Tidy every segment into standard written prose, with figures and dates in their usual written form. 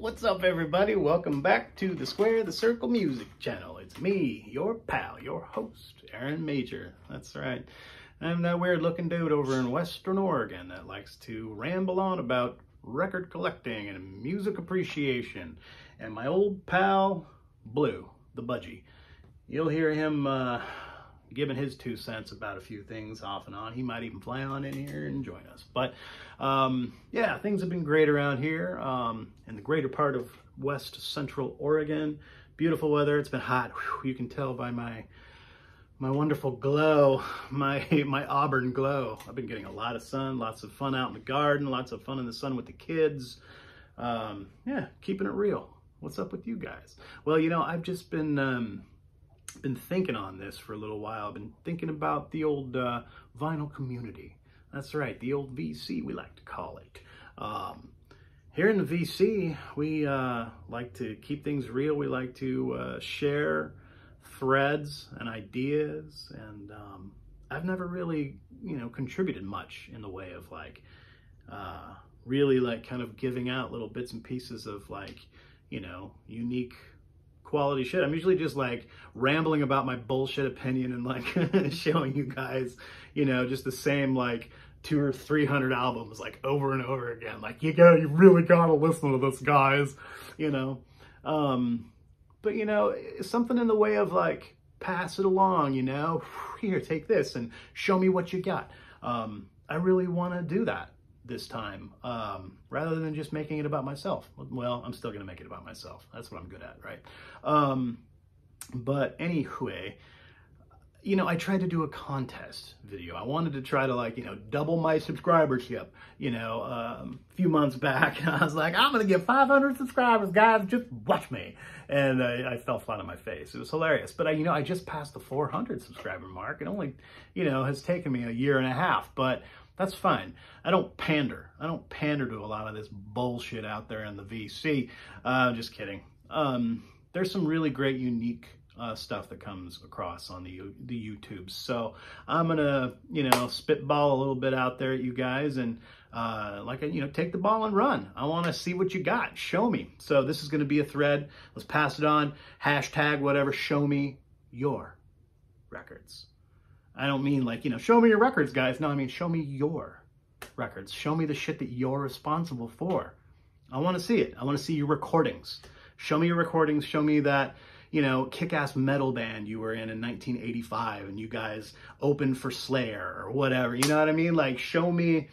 What's up, everybody? Welcome back to the Square the Circle Music channel. It's me, your pal, your host, Aaron Major. That's right. I'm that weird-looking dude over in Western Oregon that likes to ramble on about record collecting and music appreciation. And my old pal, Blue, the Budgie. You'll hear him giving his 2 cents about a few things off and on. He might even fly on in here and join us. But yeah, things have been great around here in the greater part of West Central Oregon. Beautiful weather. It's been hot. Whew, you can tell by my wonderful glow, my auburn glow. I've been getting a lot of sun, lots of fun out in the garden, lots of fun in the sun with the kids. Yeah, keeping it real. What's up with you guys? Well, you know, I've just been thinking on this for a little while. I've been thinking about the old vinyl community. That's right, the old VC, we like to call it. Here in the VC, we like to keep things real. We like to share threads and ideas, and I've never really, contributed much in the way of really kind of giving out little bits and pieces of unique quality shit. I'm usually just rambling about my bullshit opinion and showing you guys, just the same 200 or 300 albums over and over again. You really gotta listen to this, guys, But something in the way of pass it along, here, take this and show me what you got. I really want to do that this time, rather than just making it about myself. Well, I'm still going to make it about myself. That's what I'm good at, right? But anyway, I tried to do a contest video. I wanted to try to double my subscribership, a few months back. I was like, I'm going to get 500 subscribers, guys, just watch me. And I fell flat on my face. It was hilarious. But I just passed the 400 subscriber mark. It only, has taken me a year and a half, but that's fine. I don't pander. I don't pander to a lot of this bullshit out there in theve. Just kidding. There's some really great, unique stuff that comes across on the YouTubes. So I'm gonna, spitball a little bit out there at you guys, and take the ball and run. I want to see what you got. Show me. So this is going to be a thread. Let's pass it on. Hashtag whatever. Show me your records. I don't mean show me your records, guys. No, I mean, show me your records. Show me the shit that you're responsible for. I want to see it. I want to see your recordings. Show me your recordings. Show me that, kick-ass metal band you were in 1985 and you guys opened for Slayer or whatever. You know what I mean? Show me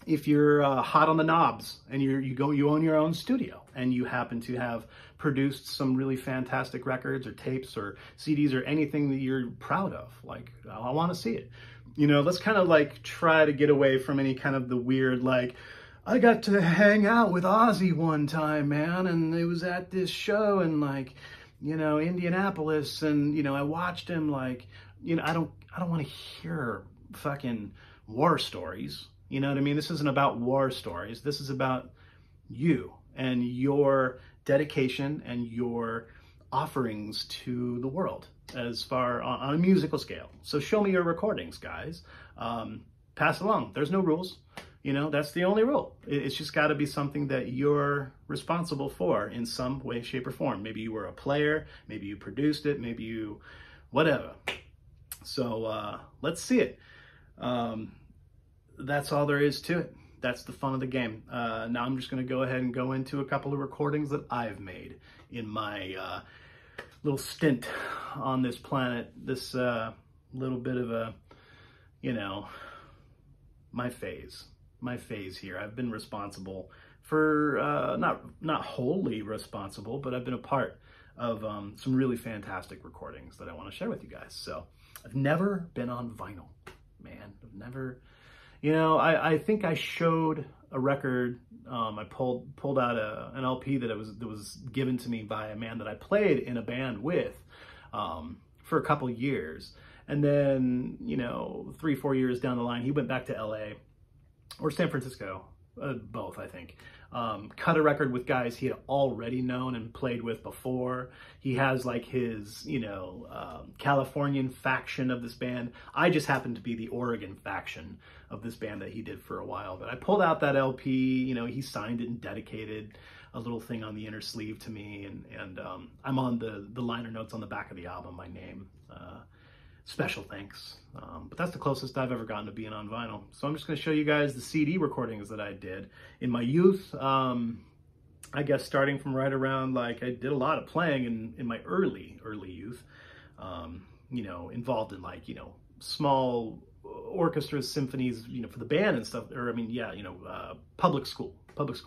if you're hot on the knobs and you own your own studio and you happen to have produced some really fantastic records or tapes or CDs or anything that you're proud of. I want to see it. Let's kind of try to get away from any kind of the weird, I got to hang out with Ozzy one time, man, and it was at this show in Indianapolis, and I watched him. I don't want to hear fucking war stories. You know what I mean? This isn't about war stories. This is about you and your dedication and your offerings to the world as far on a musical scale. So show me your recordings, guys. Pass along. There's no rules. That's the only rule. It's just got to be something that you're responsible for in some way, shape, or form. Maybe you were a player. Maybe you produced it. Maybe you, whatever. So let's see it. That's all there is to it. That's the fun of the game. Now I'm just going to go ahead and go into a couple of recordings that I've made in my little stint on this planet. This little bit of a, my phase here. I've been responsible for, not wholly responsible, but I've been a part of some really fantastic recordings that I want to share with you guys. So I've never been on vinyl, man. I've never, I think I showed a record. I pulled out an LP that was given to me by a man that I played in a band with for a couple years. And then, 3-4 years down the line, he went back to LA or San Francisco, both, I think. Cut a record with guys he had already known and played with before. He has his, Californian faction of this band. I just happened to be the Oregon faction of this band that he did for a while. But I pulled out that LP, he signed it and dedicated a little thing on the inner sleeve to me, and I'm on the liner notes on the back of the album, my name. Special thanks. But that's the closest I've ever gotten to being on vinyl. So I'm just going to show you guys the CD recordings that I did in my youth. I guess starting from right around, like, I did a lot of playing in my early youth, you know, involved in, like, you know, small orchestras, symphonies, you know, for the band and stuff, or I mean, yeah, you know, public school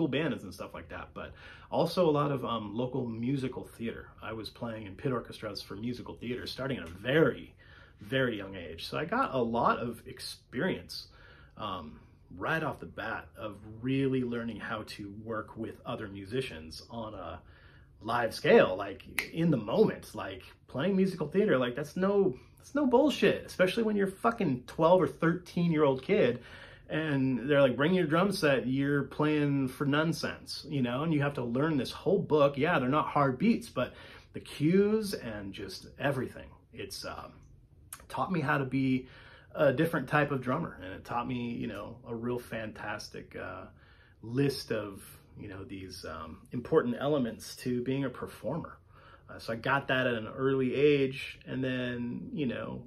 bands and stuff like that, but also a lot of local musical theater. I was playing in pit orchestras for musical theater starting at a very, very young age. So I got a lot of experience right off the bat of really learning how to work with other musicians on a live scale, like in the moment, like playing musical theater, like that's no bullshit, especially when you're fucking 12 or 13-year-old kid and they're like, bring your drum set, you're playing for nonsense, you know, and you have to learn this whole book. Yeah, they're not hard beats, but the cues and just everything. It's taught me how to be a different type of drummer, and it taught me, you know, a real fantastic list of, you know, these important elements to being a performer. So I got that at an early age, and then, you know,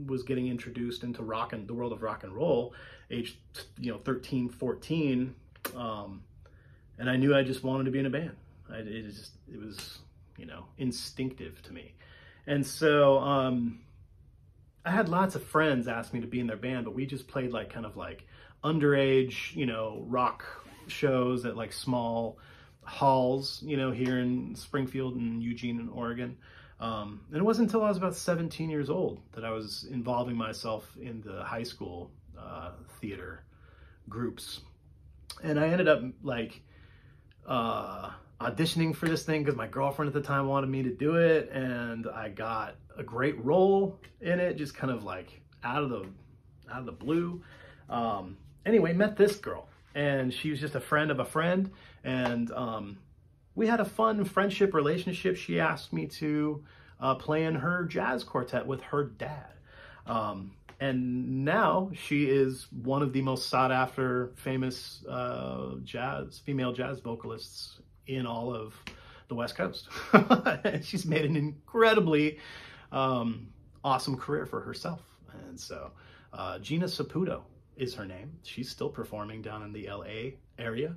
was getting introduced into the world of rock and roll, age, you know, 13, 14. And I knew I just wanted to be in a band. It was, you know, instinctive to me. And so I had lots of friends ask me to be in their band, but we just played like kind of like underage, you know, rock shows at like small halls, you know, here in Springfield and Eugene and Oregon. And it wasn't until I was about 17 years old that I was involving myself in the high school theater groups. And I ended up like auditioning for this thing because my girlfriend at the time wanted me to do it, and I got a great role in it, just kind of like out of the blue. Anyway, met this girl, and she was just a friend of a friend, and we had a fun friendship relationship. She asked me to play in her jazz quartet with her dad. And now she is one of the most sought after famous female jazz vocalists in all of the West Coast. She's made an incredibly awesome career for herself. And so Gina Saputo is her name. She's still performing down in the LA area.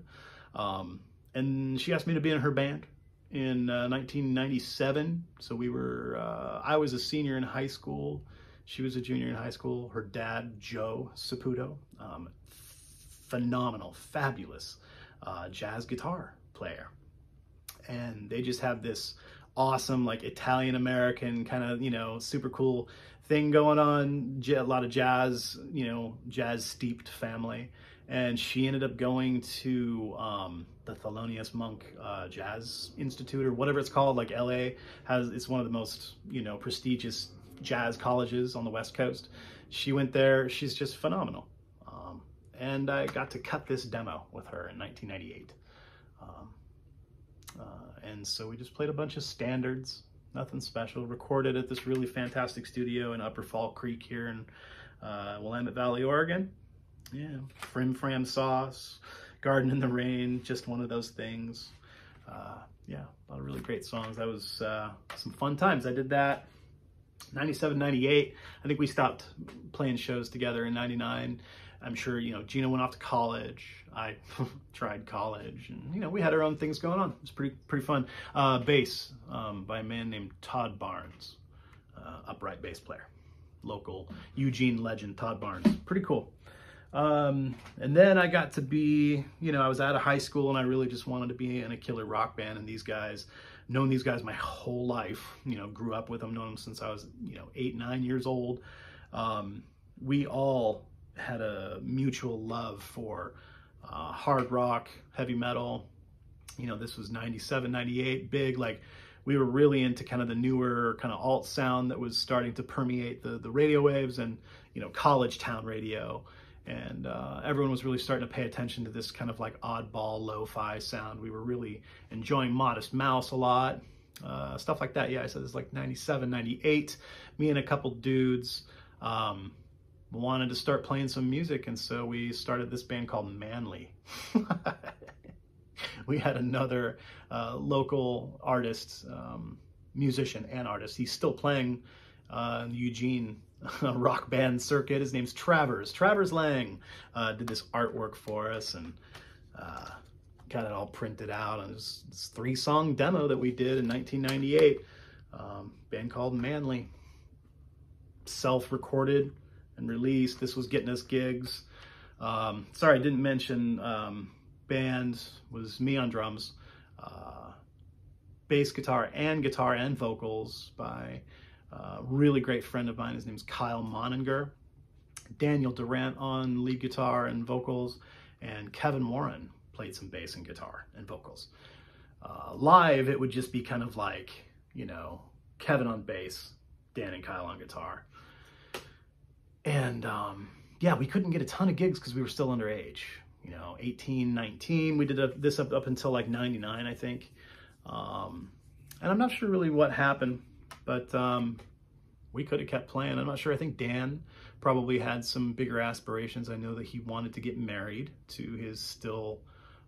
And she asked me to be in her band in 1997. So we were, I was a senior in high school. She was a junior in high school. Her dad, Joe Saputo, phenomenal, fabulous jazz guitar player. And they just have this awesome, like Italian-American kind of, you know, super cool thing going on. A lot of jazz, you know, jazz-steeped family. And she ended up going to the Thelonious Monk Jazz Institute, or whatever it's called. Like LA it's one of the most, you know, prestigious jazz colleges on the West Coast. She went there. She's just phenomenal. And I got to cut this demo with her in 1998. And so we just played a bunch of standards, nothing special, recorded at this really fantastic studio in Upper Fall Creek here in Willamette Valley, Oregon. Yeah, Frim Fram Sauce, Garden in the Rain, just one of those things. Yeah, a lot of really great songs. That was some fun times. I did that 97, 98. I think we stopped playing shows together in 99. I'm sure, you know, Gina went off to college. I tried college, and, you know, we had our own things going on. It was pretty fun. Bass by a man named Todd Barnes, upright bass player, local Eugene legend, Todd Barnes. Pretty cool. And then I got to be, you know, I was out of high school and I really just wanted to be in a killer rock band. And these guys, known these guys my whole life, you know, grew up with them, known them since I was, you know, 8, 9 years old. We all had a mutual love for hard rock, heavy metal. You know, this was 97, 98, big, like we were really into kind of the newer kind of alt sound that was starting to permeate the radio waves and, you know, college town radio. And everyone was really starting to pay attention to this kind of like oddball lo-fi sound. We were really enjoying Modest Mouse a lot, stuff like that. Yeah, I said it's like 97, 98. Me and a couple dudes wanted to start playing some music, and so we started this band called Manly. we had another local artist, musician and artist. He's still playing in the Eugene rock band circuit. His name's Travers. Travers Lang did this artwork for us and got it all printed out on this 3-song demo that we did in 1998. Band called Manly. Self-recorded and released. This was getting us gigs. Sorry, I didn't mention band was me on drums, bass guitar and vocals by a really great friend of mine. His name's Kyle Moninger. Daniel Durant on lead guitar and vocals, and Kevin Warren played some bass and guitar and vocals. Live, it would just be kind of like, you know, Kevin on bass, Dan and Kyle on guitar. And yeah, we couldn't get a ton of gigs because we were still underage, you know, 18, 19. We did this up until like 99, I think. And I'm not sure really what happened, but we could have kept playing. I'm not sure. I think Dan probably had some bigger aspirations. I know that he wanted to get married to his still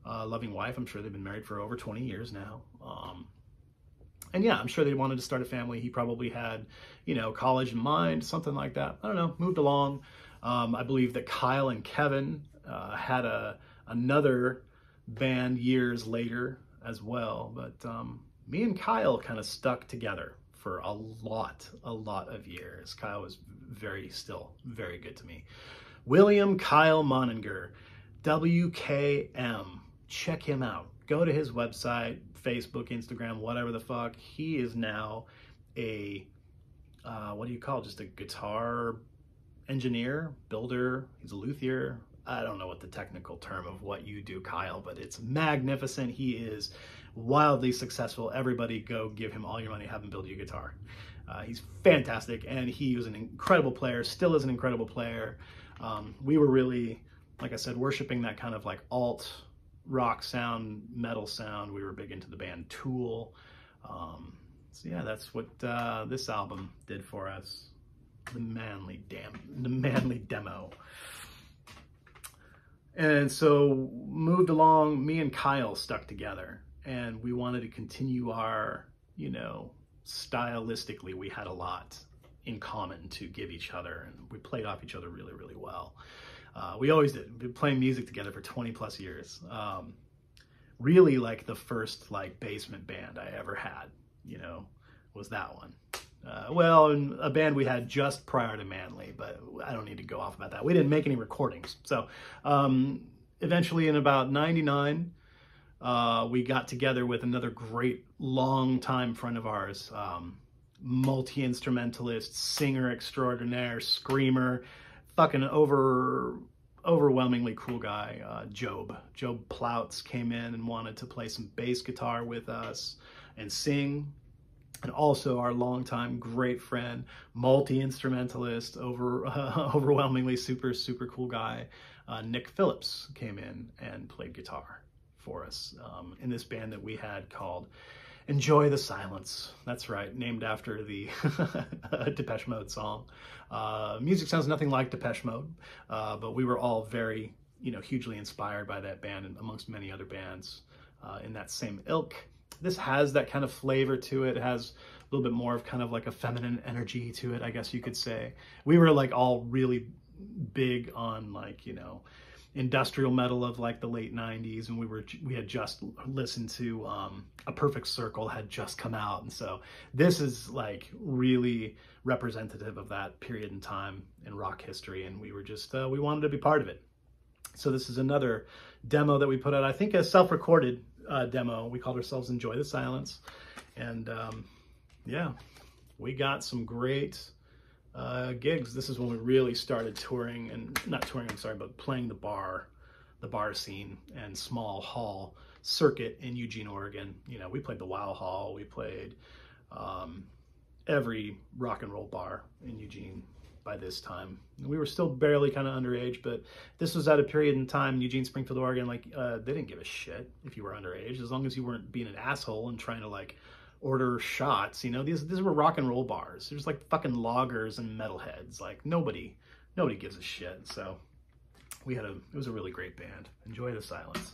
loving wife. I'm sure they've been married for over 20 years now. And yeah, I'm sure they wanted to start a family. He probably had, you know, college in mind, something like that. I don't know, moved along. I believe that Kyle and Kevin had another band years later as well. But me and Kyle kind of stuck together for a lot of years. Kyle was still very good to me. William Kyle Moninger, WKM. Check him out. Go to his website, Facebook, Instagram, whatever the fuck. He is now a, what do you call it? Just a guitar engineer, builder. He's a luthier. I don't know what the technical term of what you do, Kyle, but it's magnificent. He is wildly successful. Everybody go give him all your money, have him build you a guitar. He's fantastic, and he was an incredible player, still is an incredible player. We were really, like I said, worshiping that kind of like alt rock sound, metal sound. We were big into the band Tool. So yeah, that's what this album did for us. The Manly Demo. And so moved along, me and Kyle stuck together, and we wanted to continue our, you know, stylistically, we had a lot in common to give each other, and we played off each other really, really well. We always did. We've been playing music together for 20 plus years. Really like the first like basement band I ever had, you know, was that one. Well, a band we had just prior to Manly, but I don't need to go off about that. We didn't make any recordings. So eventually in about 99, we got together with another great longtime friend of ours, multi-instrumentalist, singer extraordinaire, screamer, fucking overwhelmingly cool guy, Job. Job Ploutz came in and wanted to play some bass guitar with us and sing. And also our longtime great friend, multi-instrumentalist, overwhelmingly super cool guy, Nick Phillips came in and played guitar for us in this band that we had called Enjoy the Silence. That's right, named after the Depeche Mode song. Music sounds nothing like Depeche Mode, but we were all very, you know, hugely inspired by that band and amongst many other bands in that same ilk. This has that kind of flavor to it. It has a little bit more of kind of like a feminine energy to it, I guess you could say. We were like all really big on like, you know, industrial metal of like the late 90s, and we had just listened to A Perfect Circle had just come out, and so this is like really representative of that period in time in rock history, and we were just we wanted to be part of it. So this is another demo that we put out, I think a self-recorded demo. We called ourselves Enjoy the Silence, and yeah, we got some great gigs. This is when we really started touring, and not touring, I'm sorry, but playing the bar scene and small hall circuit in Eugene, Oregon. You know, we played the Wow Hall, we played every rock and roll bar in Eugene by this time. We were still barely kind of underage, but this was at a period in time in Eugene, Springfield, Oregon, like they didn't give a shit if you were underage, as long as you weren't being an asshole and trying to like order shots. You know, these were rock and roll bars. There's like fucking loggers and metalheads. Like nobody gives a shit. So it was a really great band. Enjoy the Silence.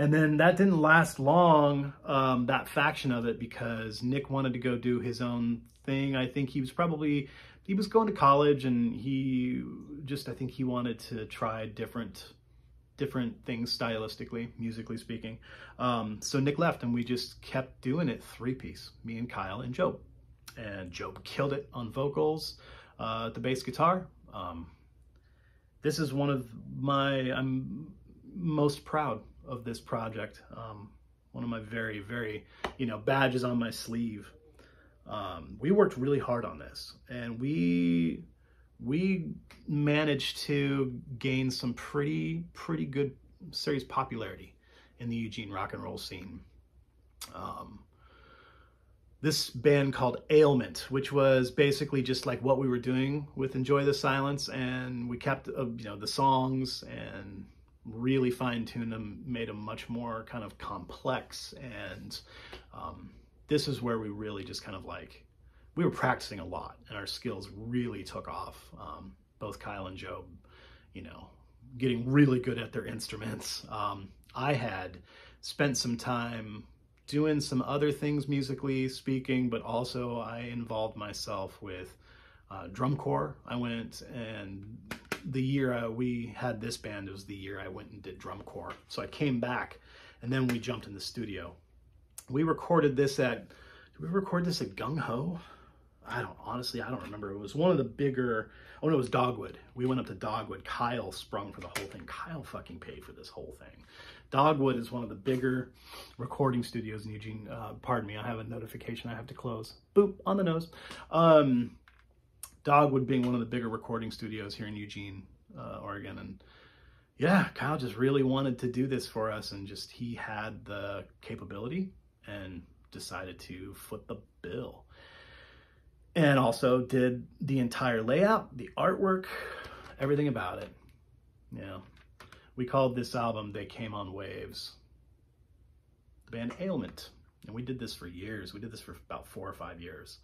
And then that didn't last long, that faction of it, because Nick wanted to go do his own thing. I think he was going to college, and I think he wanted to try different things stylistically, musically speaking. So Nick left, and we just kept doing it 3-piece, me and Kyle and Job. And Job killed it on vocals, the bass guitar. This is one of I'm most proud of this project. One of my very, very, badges on my sleeve. We worked really hard on this, and we managed to gain some pretty good serious popularity in the Eugene rock and roll scene. This band called Ailment, which was basically just like what we were doing with Enjoy the Silence, and we kept the songs and really fine-tuned them, made them much more kind of complex. And this is where we really just kind of we were practicing a lot, and our skills really took off. Both Kyle and Job, getting really good at their instruments. I had spent some time doing some other things musically speaking, but also I involved myself with drum corps. I went, and the year we had this band, it was the year I went and did drum corps. So I came back, and then we jumped in the studio. We recorded this did we record this at Gung Ho? Honestly, I don't remember. It was one of the bigger, oh no, it was Dogwood. We went up to Dogwood. Kyle sprung for the whole thing. Kyle fucking paid for this whole thing. Dogwood is one of the bigger recording studios in Eugene. Pardon me, I have a notification I have to close. Boop, on the nose. Dogwood being one of the bigger recording studios here in Eugene, Oregon. And yeah, Kyle just really wanted to do this for us, and he had the capability and decided to foot the bill. And also did the entire layout, the artwork, everything about it. Yeah. We called this album They Came on Waves. The band Ailment. And we did this for years. We did this for about 4 or 5 years.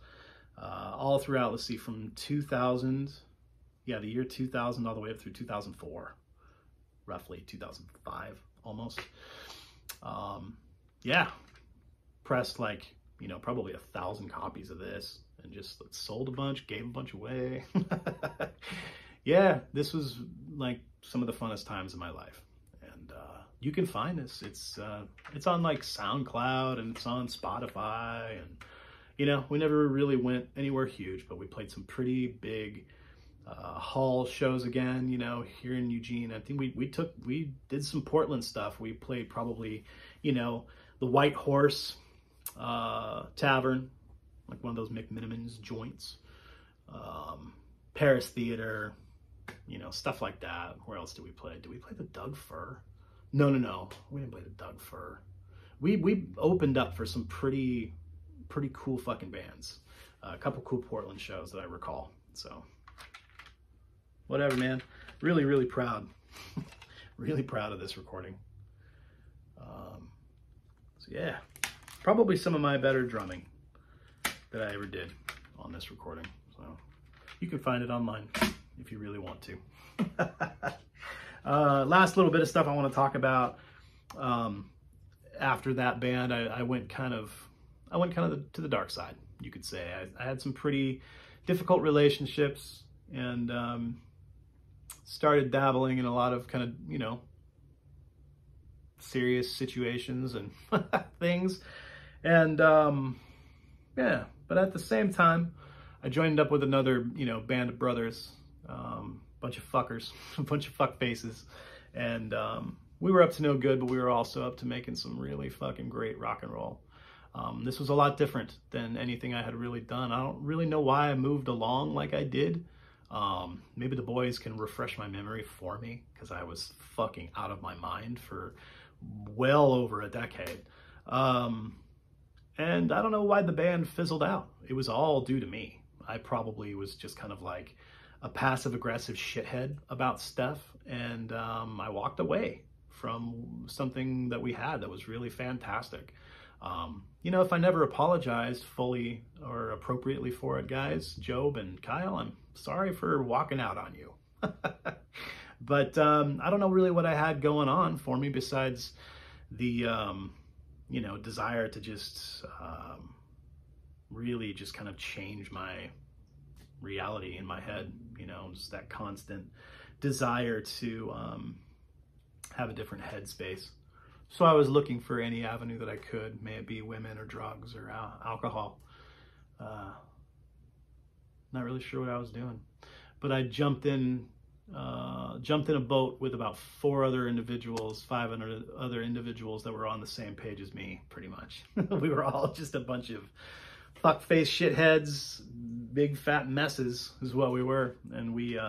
All throughout, let's see, from 2000, the year 2000 all the way up through 2004. Roughly 2005, almost. Yeah. Pressed probably 1,000 copies of this. And just sold a bunch, gave a bunch away. Yeah, this was some of the funnest times of my life. And you can find this. It's on SoundCloud, and it's on Spotify. And, we never really went anywhere huge, but we played some pretty big hall shows again, here in Eugene. I think we did some Portland stuff. We played probably, the White Horse Tavern, one of those McMinimans joints, Paris Theater, stuff like that. Where else did we play? Did we play the Doug Fir? No. We didn't play the Doug Fir. We opened up for some pretty cool fucking bands. A couple cool Portland shows that I recall. So, whatever, man. Really, really proud. Really proud of this recording. So yeah, probably some of my better drumming that I ever did on this recording. So you can find it online if you really want to. Last little bit of stuff I want to talk about. After that band, I went kind of to the dark side, you could say. I had some pretty difficult relationships, and started dabbling in a lot of kind of, serious situations and things. And yeah, but at the same time, I joined up with another, band of brothers, bunch of fuckers, a bunch of fuck faces. And we were up to no good, but we were also up to making some really fucking great rock and roll. This was a lot different than anything I had really done. I don't really know why I moved along like I did. Maybe the boys can refresh my memory for me, because I was fucking out of my mind for well over a decade. And I don't know why the band fizzled out. It was all due to me. I probably was just kind of like a passive-aggressive shithead about stuff, and I walked away from something that we had that was really fantastic. If I never apologized fully or appropriately for it, guys, Job and Kyle, I'm sorry for walking out on you. But I don't know really what I had going on for me besides the you know, desire to just really just kind of change my reality in my head, you know, just that constant desire to have a different headspace. So I was looking for any avenue that I could, may it be women or drugs or alcohol. Not really sure what I was doing, but I jumped in a boat with about 5 other individuals that were on the same page as me, pretty much. We were all just a bunch of fuck-faced shitheads, big fat messes is what we were. And we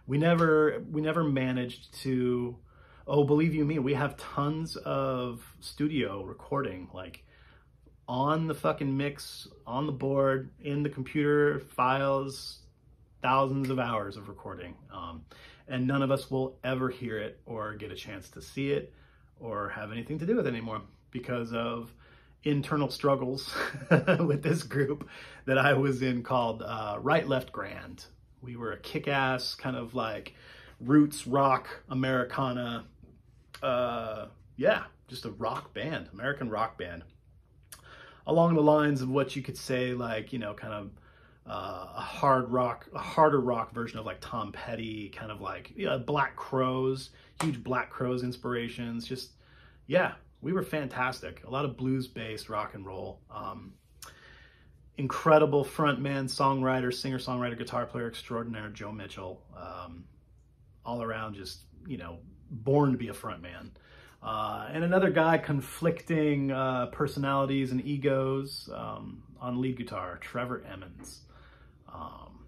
never managed to, oh, believe you me, we have tons of studio recording, like on the fucking mix, on the board, in the computer files, thousands of hours of recording. And none of us will ever hear it or get a chance to see it or have anything to do with it anymore because of internal struggles with this group that I was in called Right Left Grand. We were a kick-ass kind of like roots rock Americana, yeah, just a rock band, American rock band. Along the lines of what you could say, like, you know, kind of a harder rock version of like Tom Petty, kind of like, you know, Black Crowes, huge Black Crowes inspirations. Just, yeah, we were fantastic. A lot of blues-based rock and roll. Incredible frontman, songwriter, singer-songwriter, guitar player extraordinaire, Joe Mitchell. All around just, you know, born to be a frontman. And another guy, conflicting personalities and egos on lead guitar, Trevor Emmons.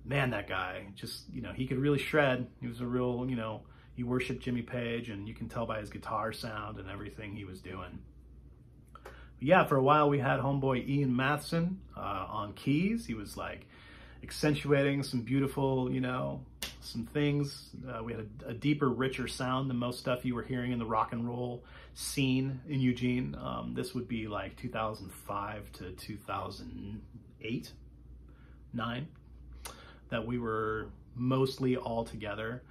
Man, that guy, just, you know, he could really shred. He was a real, you know, he worshiped Jimmy Page, and you can tell by his guitar sound and everything he was doing. But yeah, for a while we had homeboy Ian Matheson on keys. He was like accentuating some beautiful, you know, some things. We had a deeper, richer sound than most stuff you were hearing in the rock and roll scene in Eugene. This would be like 2005 to 2008, 9, that we were mostly all together.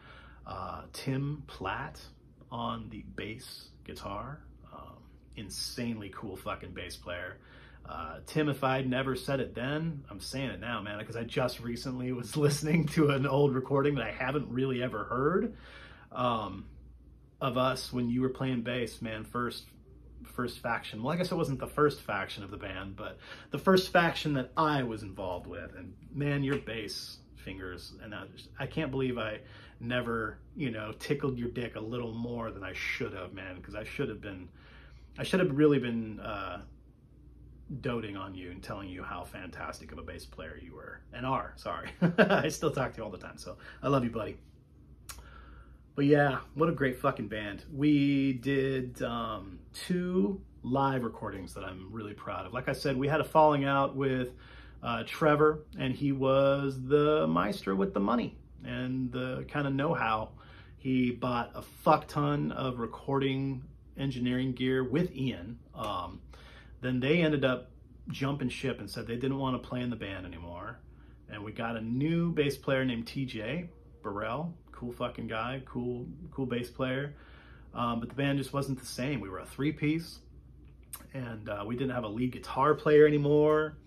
Tim Platt on the bass guitar, insanely cool fucking bass player. Tim, if I'd never said it then, I'm saying it now, man, because I just recently was listening to an old recording that I haven't really ever heard of us when you were playing bass, man. First faction. Well, I guess it wasn't the first faction of the band, but the first faction that I was involved with. And man, your bass fingers, and I can't believe I never, you know, tickled your dick a little more than I should have, man, because I should have really been doting on you and telling you how fantastic of a bass player you were and are. Sorry. I still talk to you all the time, so I love you, buddy. But yeah, what a great fucking band. We did 2 live recordings that I'm really proud of. Like I said, we had a falling out with Trevor, and he was the maestro with the money and the kind of know-how. He bought a fuck ton of recording engineering gear with Ian. Then they ended up jumping ship and said they didn't want to play in the band anymore. And we got a new bass player named TJ Burrell. Cool fucking guy, cool bass player. But the band just wasn't the same. We were a 3-piece, and we didn't have a lead guitar player anymore.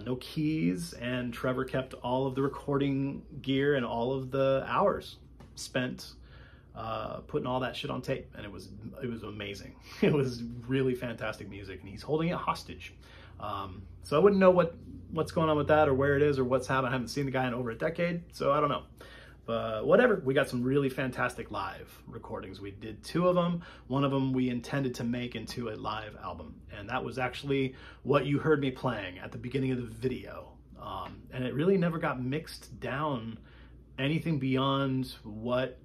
No keys, and Trevor kept all of the recording gear and all of the hours spent putting all that shit on tape, and it was amazing. It was really fantastic music, and he's holding it hostage. So I wouldn't know what's going on with that or where it is or what's happening. I haven't seen the guy in over a decade, so I don't know. But whatever, we got some really fantastic live recordings. We did 2 of them. One of them we intended to make into a live album, and that was actually what you heard me playing at the beginning of the video. And it really never got mixed down anything beyond what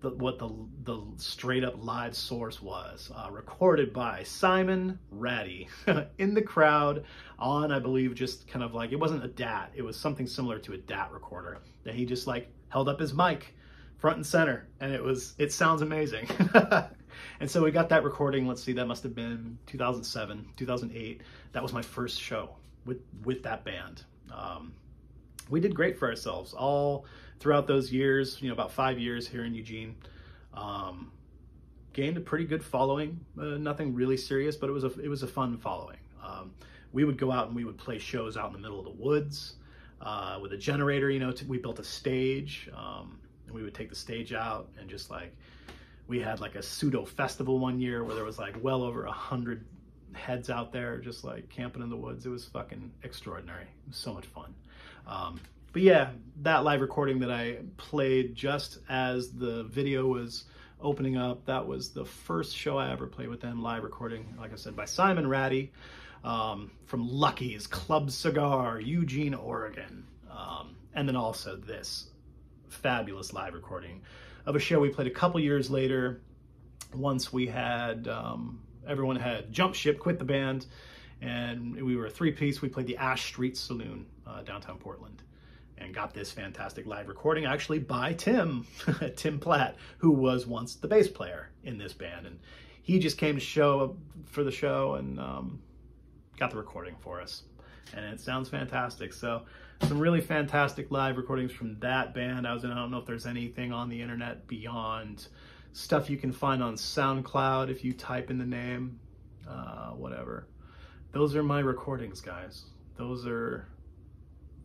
the straight up live source was. Recorded by Simon Ratty in the crowd on, I believe, just kind of like, it wasn't a DAT, it was something similar to a DAT recorder that he just like held up his mic front and center, and it sounds amazing. And so we got that recording. Let's see, that must have been 2007, 2008. That was my first show with that band. We did great for ourselves all throughout those years, you know, about 5 years here in Eugene. gained a pretty good following. Nothing really serious, but it was a fun following. We would go out and we would play shows out in the middle of the woods with a generator. You know, we built a stage, and we would take the stage out and just like, we had like a pseudo festival one year where there was like well over 100 heads out there just like camping in the woods. It was fucking extraordinary. It was so much fun. But yeah, that live recording that I played just as the video was opening up, that was the first show I ever played with them, live recording, like I said, by Simon Ratty, from Lucky's Club Cigar, Eugene, Oregon. And then also this fabulous live recording of a show we played a couple years later, once we had, everyone had jumped ship, quit the band, and we were a three-piece. We played the Ash Street Saloon, downtown Portland, and got this fantastic live recording actually by Tim, Tim Platt, who was once the bass player in this band. And he just came to show up for the show and got the recording for us. And it sounds fantastic. So some really fantastic live recordings from that band. I don't know if there's anything on the internet beyond stuff you can find on SoundCloud if you type in the name, whatever. Those are my recordings, guys.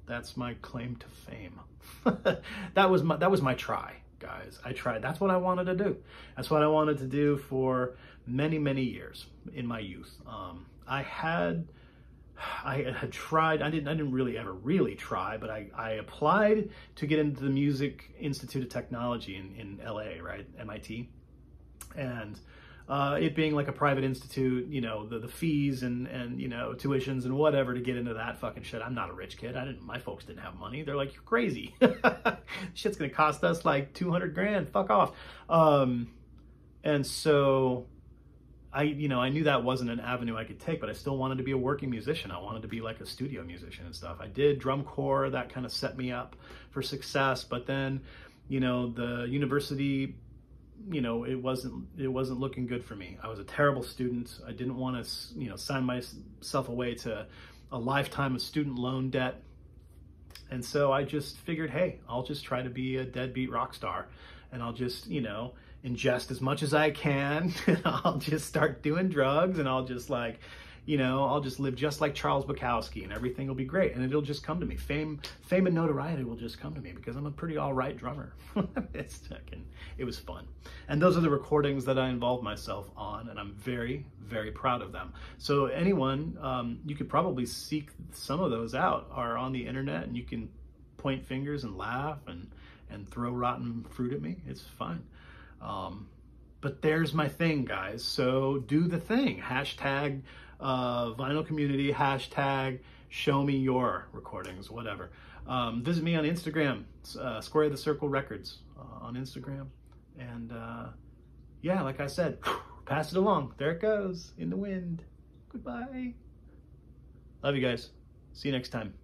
That's my claim to fame. That was my try, guys. I tried. That's what I wanted to do. That's what I wanted to do for many, many years in my youth. I had tried. I didn't really ever really try, but I applied to get into the Music Institute of Technology in LA, right, MIT, and it being like a private institute, you know, the fees and you know, tuitions and whatever to get into that fucking shit. I'm not a rich kid. My folks didn't have money. They're like, you're crazy. Shit's gonna cost us like 200 grand. Fuck off. And so I knew that wasn't an avenue I could take, but I still wanted to be a working musician. I wanted to be like a studio musician and stuff. I did drum corps. That kind of set me up for success. But then, you know, the university, you know, it wasn't looking good for me. I was a terrible student. I didn't want to, you know, sign myself away to a lifetime of student loan debt. And so I just figured, hey, I'll just try to be a deadbeat rock star, and I'll just, you know, ingest as much as I can. I'll just start doing drugs, and I'll just like, you know, I'll just live just like Charles Bukowski, and everything will be great, and it'll just come to me. Fame and notoriety will just come to me because I'm a pretty all right drummer. It was fun. And those are the recordings that I involved myself on, and I'm very, very proud of them. So anyone, you could probably seek some of those out, are on the internet, and you can point fingers and laugh and throw rotten fruit at me. It's fine. But there's my thing, guys. So do the thing. Hashtag vinyl community, hashtag show me your recordings, whatever. Visit me on Instagram, Square of the Circle Records on Instagram. And yeah, like I said, pass it along. There it goes in the wind. Goodbye. Love you guys. See you next time.